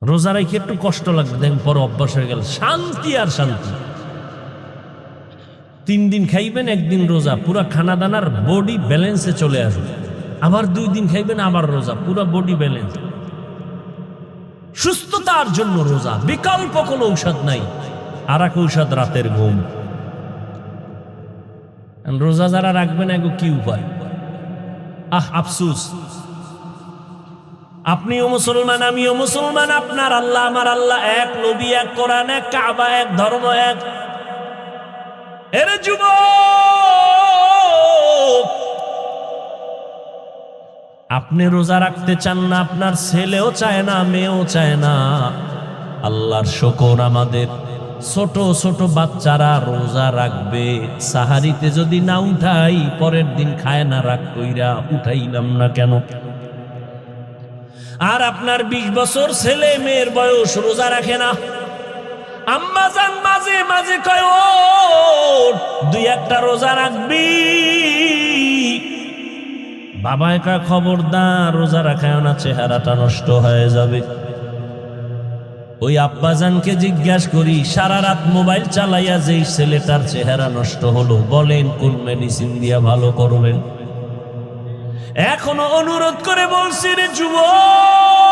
রোজা রেখে একটু কষ্ট লাগবে, দেখেন পরে অভ্যাস হয়ে গেল, শান্তি আর শান্তি। 3 দিন খাইবেন, 1 দিন রোজা, পুরা খানা দানার বডি ব্যালেন্সে চলে আসবে। আবার 2 দিন খাইবেন, আবার রোজা, পুরা বডি ব্যালেন্স। সুস্থতার জন্য রোজা, বিকল্প কোনো ঔষধ নাই। আর এক ঔষধ রাতের ঘুম। রোজা যারা রাখবেন এগো কি উপায়? আফসুস, আপনিও মুসলমান, আমিও মুসলমান, আপনার আল্লাহ আমার আল্লাহ এক, নবী এক, কোরআন এক, কাবা এক, ধর্ম এক। এরে যুবক, আপনি রোজা রাখতে চান না, আপনার ছেলেও চায় না, মেয়েও চায় না। আল্লাহর শুকর, আমাদের ছোট ছোট বাচ্চারা রোজা রাখবে। সাহারিতে যদি না উঠাই, পরের দিন খায় না, রাগ কইরা উঠাইলাম না কেন? আর আপনার 20 বছর ছেলে মেয়ের বয়স রোজা রাখে না। আম্মা জান মাঝে মাঝে কয় ও 2-1টা রোজা রাখবি। বাবা একা খবরদার রোজা রাখায় না, চেহারাটা নষ্ট হয়ে যাবে। ওই আব্বাজানকে জিজ্ঞাসা করি, সারা রাত মোবাইল চালাইয়া যেই ছেলেটার চেহারা নষ্ট হলো, বলেন কোন মেডিসিন দিয়া ভালো করবেন? এখনো অনুরোধ করে বলছি রে যুবক,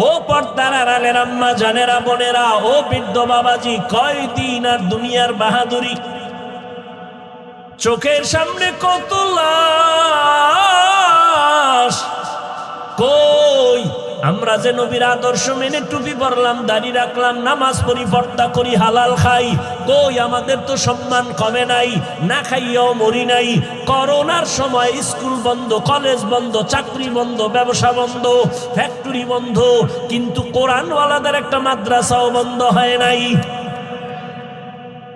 ও পর্দার আড়ালের আম্মা জানেরা, বোনেরা, ও বৃদ্ধ বাবাজি, কয়দিন আর দুনিয়ার বাহাদুরি? চোখের সামনে কত লাশ। কই আমরা যে নবীর আদর্শ মেনে টুপি পরলাম, দাড়ি রাখলাম, নামাজ পড়ি, পর্দা করি, হালাল খাই, কই আমাদের তো সম্মান কমে নাই, না খাইয়াও মরি নাই। করোনার সময় স্কুল বন্ধ, কলেজ বন্ধ, চাকরি বন্ধ, ব্যবসা বন্ধ, ফ্যাক্টরি বন্ধ, কিন্তু কোরআনওয়ালাদের একটা মাদ্রাসাও বন্ধ হয় নাই।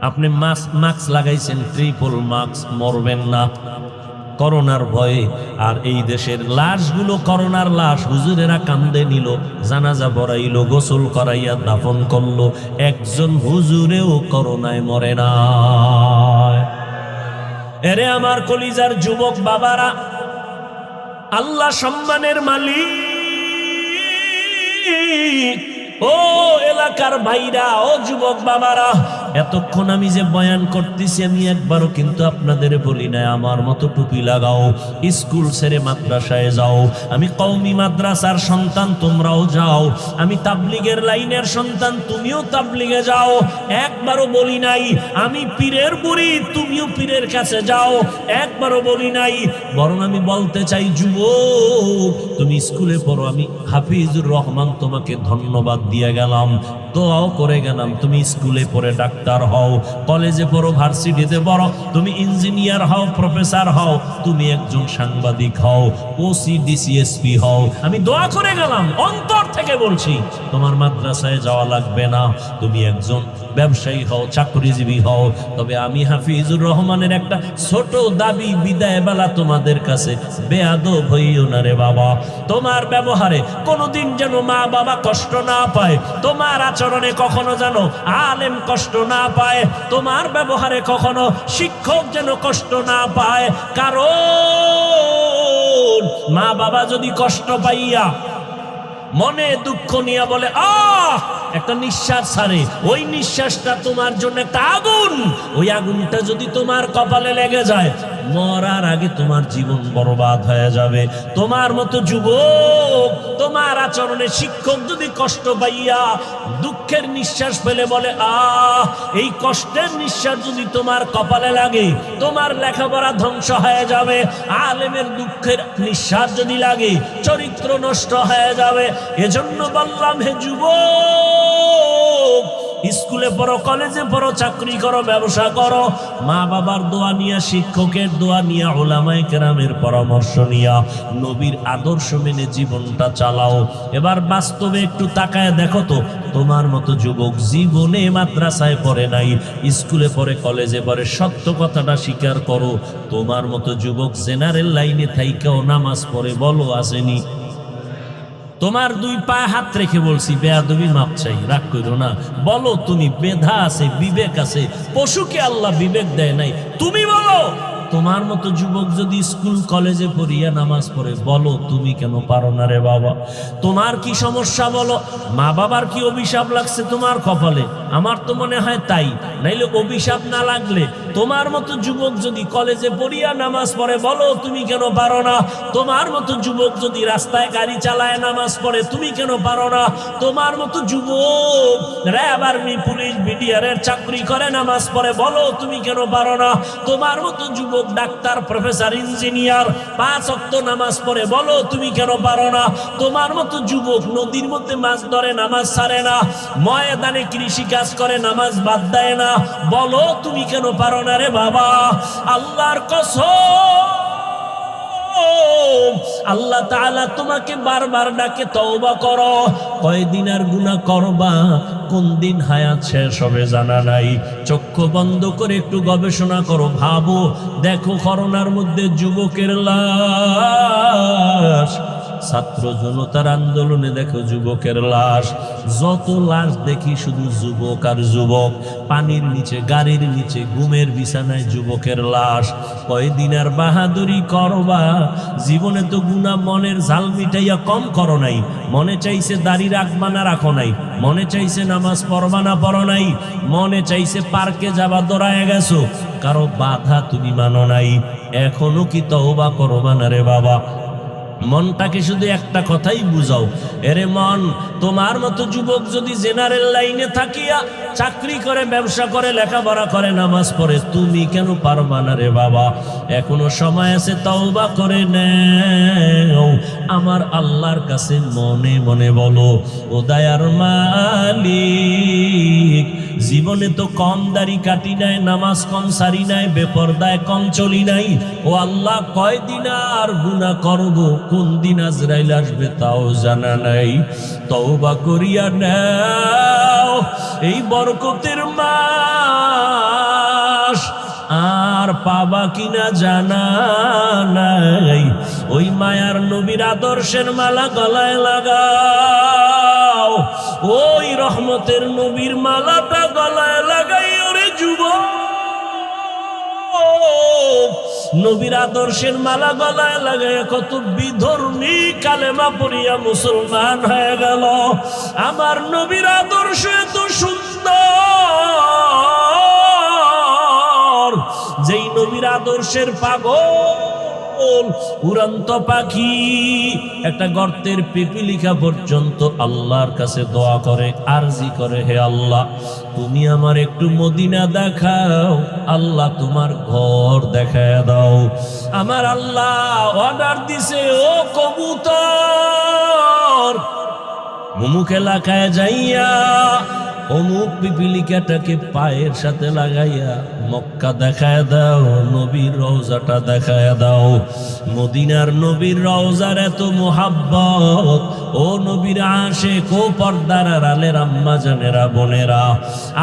আপনি মাস্ক লাগাইছেন, ট্রিপল মাস্ক, মরবেন না করোনার ভয়ে। আর এই দেশের লাশগুলো করোনার লাশ, হুজুরেরা কান্দে নিল, জানাজা পড়াইলো, গোসল করাইয়া দাফন করলো, একজন হুজুরেও করোনায় মরে না। এরে আমার কলিজার যুবক বাবারা, আল্লাহ সম্মানের মালিক, ও এলাকার ভাইরা, ও যুবক বাবারা, এতক্ষণ আমি যে বয়ান করতেছি, আমি একবারও কিন্তু আপনাদের বলি না আমার মতো টুপি লাগাও, স্কুল ছেড়ে মাদ্রাসায় যাও। আমি কওমি মাদ্রাসার সন্তান, তোমরাও যাও। আমি তাবলিগের লাইনের সন্তান, তুমিও তাবলিগে যাও। একবারও বলি নাই আমি পীরের বুড়ি, তুমিও পীরের কাছে যাও, একবারও বলি নাই। বরং আমি বলতে চাই, যুবক তুমি স্কুলে পড়ো, আমি হাফিজুর রহমান তোমাকে ধন্যবাদ দিয়ে গেলাম, দোয়াও করে গেলাম। তুমি স্কুলে পড়ে ডাক্তার হও, কলেজে পড়ো, ভার্সিটিতে পড়ো, তুমি ইঞ্জিনিয়ার হও, প্রফেসর হও, তুমি একজন সাংবাদিক হও, ওসি ডিসিএসপি হও, আমি দোয়া করে গেলাম, অন্তর থেকে বলছি। তোমার মাদ্রাসায় যাওয়া লাগবে না, তুমি একজন ব্যবসায়ী হও, চাকরিজীবী হও। তবে আমি হাফিজুর রহমানের একটা ছোট দাবি, বিদায় বেলা তোমাদের কাছে, বেয়াদব হইও না রে বাবা। তোমার ব্যবহারে কোনোদিন যেন মা বাবা কষ্ট না পায়, তোমার আচরণে কখনো যেন আলেম কষ্ট না পায়, তোমার ব্যবহারে কখনো শিক্ষক যেন কষ্ট না পায়। কারণ মা বাবা যদি কষ্ট পাইয়া মনে দুঃখ নিয়ে বলে একটা নিঃশ্বাস ছাড়ে, ওই নিঃশ্বাসটা তোমার জন্য একটা আগুন। ওই আগুনটা যদি তোমার কপালে লেগে যায়, মরার আগে তোমার জীবন বরবাদ হয়ে যাবে। তোমার মতো যুবক, তোমার আচরণে শিক্ষক যদি কষ্ট পাইয়া দুঃখের নিঃশ্বাস ফেলে বলে এই কষ্টের নিঃশ্বাস যদি তোমার কপালে লাগে, তোমার লেখাপড়া ধ্বংস হয়ে যাবে। আলেমের দুঃখের নিঃশ্বাস যদি লাগে, চরিত্র নষ্ট হয়ে যাবে। এজন্য বললাম, হে যুবক, স্কুলে পড়ো, কলেজে পড়ো, চাকরি করো, ব্যবসা করো, মা বাবার দোয়া নিয়া, শিক্ষকের দোয়া নিয়া, উলামায়ে কেরামের পরামর্শ নিয়া, নবীর আদর্শ মেনে জীবনটা চালাও। এবার বাস্তবে একটু তাকায় দেখো তো, তোমার মতো যুবক জীবনে মাদ্রাসায় পড়ে নাই, স্কুলে পড়ে, কলেজে পড়ে, সত্য কথাটা স্বীকার করো। তোমার মতো যুবক জেনারেল লাইনে থাইকেও নামাজ পড়ে, বলো আসেনি? তোমার দুই পায়ে হাত রেখে বলছি, বেয়াদবি মাপ চাই, রাগ করো না। বলো তুমি, বেধা আছে, বিবেক আছে, পশুকে আল্লাহ বিবেক দেয় নাই, তুমি বলো। তোমার মতো যুবক যদি স্কুল কলেজে পড়িয়া নামাজ পড়ে, বলো তুমি কেন পারো না রে বাবা? তোমার কি সমস্যা বলো? মা বাবার কি অভিশাপ লাগছে তোমার কপালে? আমার তো মনে হয় তাই, নাইলে অভিশাপ না লাগলে তোমার মতো যুবক যদি কলেজে পড়িয়া নামাজ পড়ে, বলো তুমি কেন পারো না? তোমার মতো যুবক যদি রাস্তায় গাড়ি চালায় নামাজ পড়ে, তুমি কেন পারো না? তোমার মতো যুবক র্যাব, আর্মি, পুলিশ, বিডিআরের চাকরি করে নামাজ পড়ে, বলো তুমি কেন পারো না? তোমার মতো যুবক ডাক্তার, প্রফেসর, ইঞ্জিনিয়ার 5 ওয়াক্ত নামাজ পড়ে, বলো তুমি কেন পারো না? তোমার মতো যুবক নদীর মধ্যে মাছ ধরে, নামাজ ছাড়ে না, ময়দানে কৃষি কাজ করে, নামাজ বাদ দেয় না, বলো তুমি কেন পারো না রে বাবা? আল্লাহর কসম, আল্লাহ তাআলা তোমাকে বারবার ডাকে, তওবা করো। কয়দিন আর গুনাহ করবা, কোন দিন হায়াত শেষ হবে জানা নাই। চক্ষু বন্ধ করে একটু গবেষণা করো, ভাবো, দেখো করোনার মধ্যে যুবকের লাশ, ছাত্র জনতার আন্দোলনে দেখো যুবকের লাশ, যত লাশ দেখি শুধু যুবক আর যুবক, পানির নিচে, গাড়ির নিচে, ঘুমের বিছানায় যুবকের লাশ। কয়দিন আর বাহাদুরি করবা? জীবনে তো গুনাহ মনের ঝাল মিটাইয়া কম করো নাই, মনে চাইছে দাড়ি রাখবা না রাখো নাই, মনে চাইছে নামাজ পড়বা না পড়ো নাই, মনে চাইছে পার্কে যাবা দৌড়ায় গেছো, কারো বাধা তুমি মানো নাই। এখনো কি তওবা করবা না রে বাবা? মনটাকে শুধু একটা কথাই বুঝাও, এরে মন, তোমার মতো যুবক যদি জেনারেল লাইনে থাকিয়া চাকরি করে, ব্যবসা করে, লেখাপড়া করে, নামাজ পড়ে, তুমি কেন পারবা না রে বাবা? এখনো সময় আছে, তওবা করে নাও। আমার আল্লাহর কাছে মনে মনে বলো, ও দয়ার মালিক, জীবনে তো কম দাড়ি কাটি নাই, নামাজ কম সারি নাই, বেপরদায় কম চলি নাই। ও আল্লাহ, কয়দিন আর গুনাহ করব, কোন দিন আজরাইল আসবে তাও জানা নাই। তওবা করিয়া নাও, এই বরকতের মাস আর পাবা কিনা জানা নাই। ওই মায়ার নবীর আদর্শের মালা গলায় লাগাও, ওই রহমতের নবীর মালাটা গলায় লাগাই। ওরে যুবক, নবীর আদর্শের মালা গলায় লাগায় কত বিধর্মী কালেমা পড়িয়া মুসলমান হয়ে গেল। আমার নবীর আদর্শ এত সুন্দর, যেই নবীর আদর্শের পাগল উড়ন্ত পাখি একটা গর্তের পিপিলিকা পর্যন্ত আল্লাহর কাছে দোয়া করে, আরজি করে, হে আল্লাহ, তুমি আমার একটু মদিনা দেখাও, আল্লাহ তোমার ঘর দেখায় দাও। আমার আল্লাহ অর্ডার দিছে, ও কবুতর, অমুক এলাকায় যাইয়া অমুক পিপিলিকাটাকে পায়ের সাথে লাগাইয়া মক্কা দেখায় দাও, নবীর রওজাটা দেখায় দাও। মদিনার নবীর রওজার এত মোহাব্বত, ও নবীর আশিক, ও পর্দার আড়ালের আম্মা জানেরা, বোনেরা,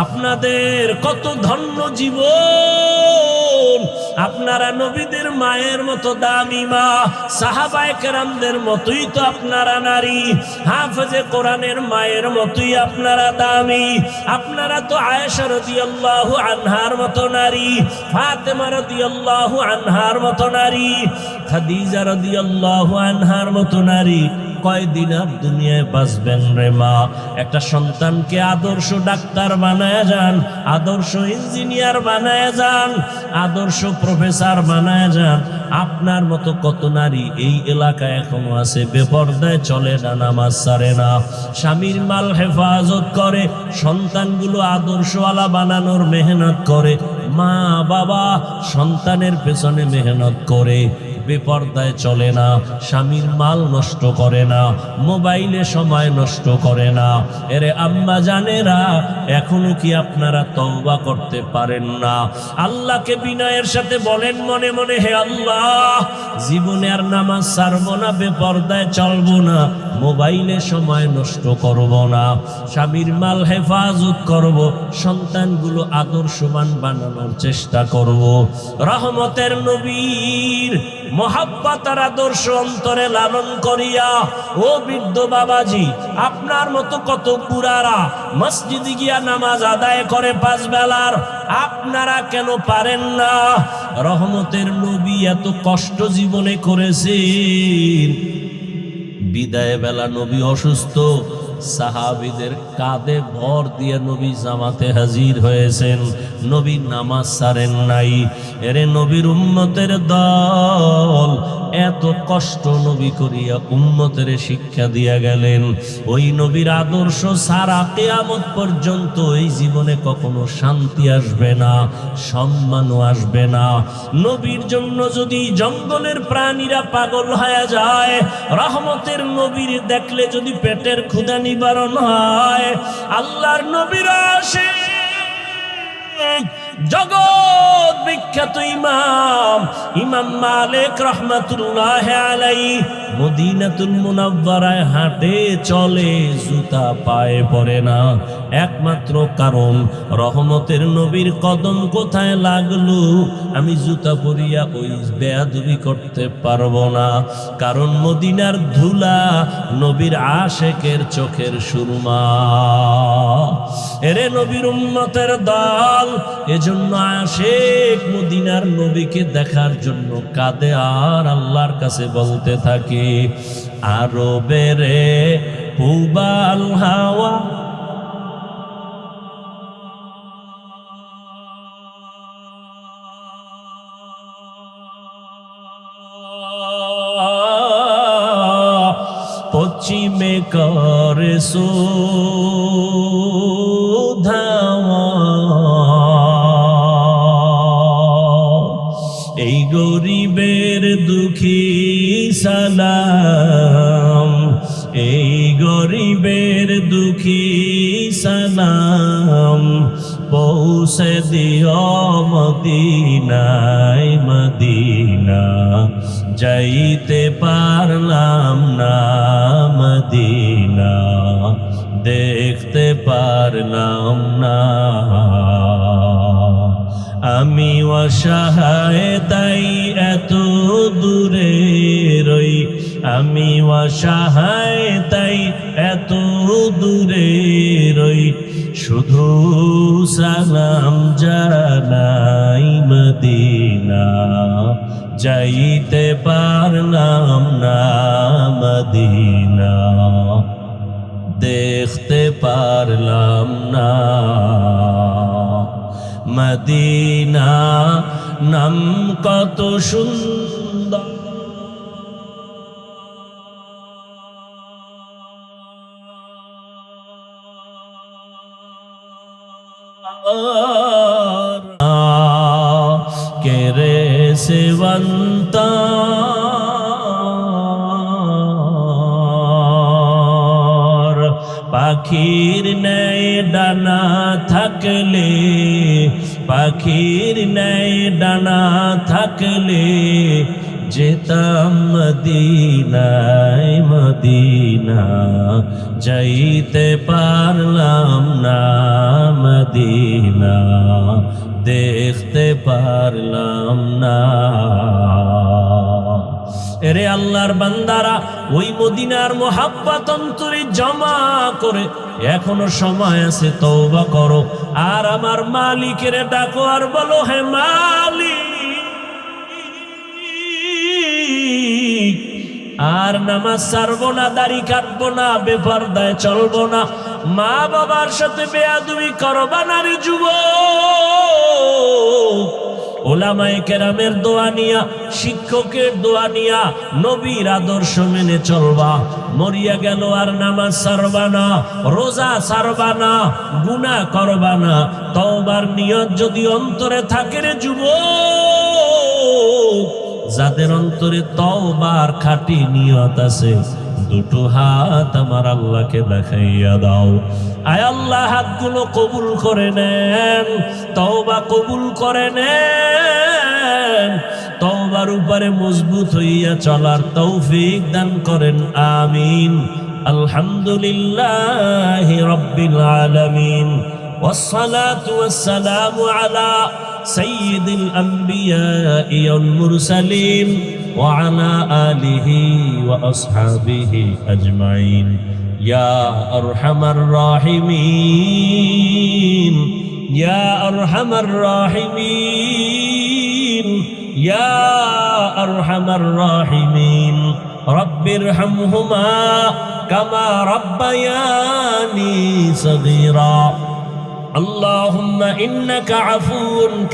আপনাদের কত ধন্য জীবন। আপনারা নবীদের মায়ের মতো দামি মা, সাহাবায়ে কেরামদের মতোই তো আপনারা নারী, হাফেজে কোরআনের মায়ের মতোই আপনারা দামি। আপনারা তো আয়েশা রাদিয়াল্লাহু আনহার মতো নারী, ফাতেমা রাদিয়াল্লাহু আনহার মতো নারী, খাদিজা রাদিয়াল্লাহু আনহার মতো নারী, কয়দিন আর দুনিয়ায় বাঁচবেন রে মা। একটা সন্তানকে আদর্শ ডাক্তার বানায় যান, আদর্শ ইঞ্জিনিয়ার বানায় যান, আদর্শ প্রফেসর বানায় যান। আপনার মতো কত নারী এই এলাকায় এখনো আছে বেপরদায় চলে না, নামাজ ছাড়ে না, স্বামীর মাল হেফাজত করে, সন্তানগুলো আদর্শওয়ালা বানানোর মেহনত করে, মা বাবা সন্তানের পেছনে মেহনত করে, বেপরদায় চলে না, স্বামীর মাল নষ্ট করে না, মোবাইলে সময় নষ্ট করে না। এরে আম্মা জানেরা, এখনো কি আপনারা তওবা করতে পারেন না? আল্লাহকে বিনয়ের সাথে বলেন মনে মনে, হে আল্লাহ, জীবনে আর নামাজ ছাড়বো না, বেপরদায় চলবো না, মোবাইলে সময় নষ্ট করব না, স্বামীর মাল হেফাজত করব, সন্তানগুলো আদর্শবান বানানোর চেষ্টা করব। রহমতের নবীর মোহাব্বত আর আদর্শ অন্তরে লালন করিয়া, ও বৃদ্ধ বাবাজি, আপনার মতো কত বুড়ারা মসজিদে গিয়া নামাজ আদায় করে 5 বেলার, আপনারা কেন পারেন না? রহমতের নবী এত কষ্ট জীবনে করেছেন, বিদায় বেলা নবী অসুস্থ, সাহাবীদের কাঁধে ভর দিয়ে নবী জামাতে হাজির হয়েছেন, নবী নামাজ ছাড়েন নাই। এরে নবীর উম্মতের দল এত কষ্ট নবী করিয়া উম্মতের শিক্ষা দিয়া গেলেন। ওই নবীর আদর্শ সারা কিয়ামত পর্যন্ত এই জীবনে কখনো শান্তি আসবে না, সম্মানও আসবে না। নবীর জন্য যদি জঙ্গলের প্রাণীরা পাগল হয়ে যায়, রহমতের নবীর দেখলে যদি পেটের ক্ষুধা নিবারণ হয়, আল্লাহর নবীর আশিক জগৎ বিখ্যাত ইমাম মালিক রহমাতুল্লাহ আলাইহি মদিনাতুল মুনাওয়ারায় হাঁটে চলে, জুতা পায়ে পড়ে না। একমাত্র কারণ রহমতের নবীর কদম কোথায় লাগলো, আমি জুতা পরিয়া ওই বেয়াদবি করতে পারবো না। কারণ মদিনার ধুলা নবীর আশেকের চোখের সুরমা। এরে নবীর উম্মতের দল, এজন্য আশেক মদিনার নবীকে দেখার জন্য কাঁদে আর আল্লাহর কাছে বলতে থাকে, আরো বেরে পুবাল হাওয়া পশ্চিমে করে সুধাওয়া, এই গরিবের দুঃখী সালাম, এই গরিবের দুঃখী সালাম, পৌঁছে দিও মদিনায়, মদিনা যাইতে পারলাম না, মদিনা দেখতে পারলাম না। আমি অসহায় তাই এত দূরে রই, আমি অসহায় তাই এত দূরে রই, শুধু সালাম জানাই, মদিনা যাইতে পারলাম না, মদিনা দেখতে পারলাম না। মদিনা নাম কত সুন্দর, কেরে সেবন্তা পাখির ন্যায় ডানা থাকলে, পাখির ন্যায় ডানা থাকলে যেতাম মদিনায়, মদিনা যাইতে পারলাম না, মদিনা দেখতে পারলাম না। এরে আল্লাহর বান্দারা, ওই মদিনার মোহাব্বত অন্তরে জমা করে এখনো সময় আছে, তওবা করো আর আমার মালিকের ডাকো আর বলো, হে মালিক, আর নামাজ ছাড়বো না, দাড়ি কাটবো না, বেপরদায় চলবো না, মা বাবার সাথে বেয়াদবি করবা না রে যুবক। ওলামায়ে কেরামের দোয়া নিয়া, শিক্ষকের দোয়া নিয়া, নবীর আদর্শ মেনে চলবা। মরিয়া গেল আর নামাজ ছাড়বা না, রোজা ছাড়বা না, গুনাহ করবা না। তওবার নিয়ত যদি অন্তরে থাকে রে যুবক, যাদের অন্তরে তওবার খাঁটি নিয়ত আছে, দুটো হাত আমার আল্লাহকে দেখাইয়া দাও। আয় আল্লাহ, হাতগুলো কবুল করে নেন, তওবা কবুল করে নেন, তওবার উপরে মজবুত হইয়া চলার তৌফিক দান করেন, আমিন। আলহামদুলিল্লাহি রাব্বিল আলামিন, ওয়াসসালাতু ওয়াসসালামু আলা সাইয়্যিদিল আমবিয়াই ওয়াল মুরসালিন ওয়া আলা আলিহি ওয়া আসহাবিহি আজমাইন। ইয়া আরহামার রাহিমিন, ইয়া আরহামার রাহিমিন, ইয়া আরহামার রাহিমিন। রব্বিরহামহুমা কামা রাব্বায়ানি সগীরা। আল্লাহুম্মা ইন্নাকা আফুউন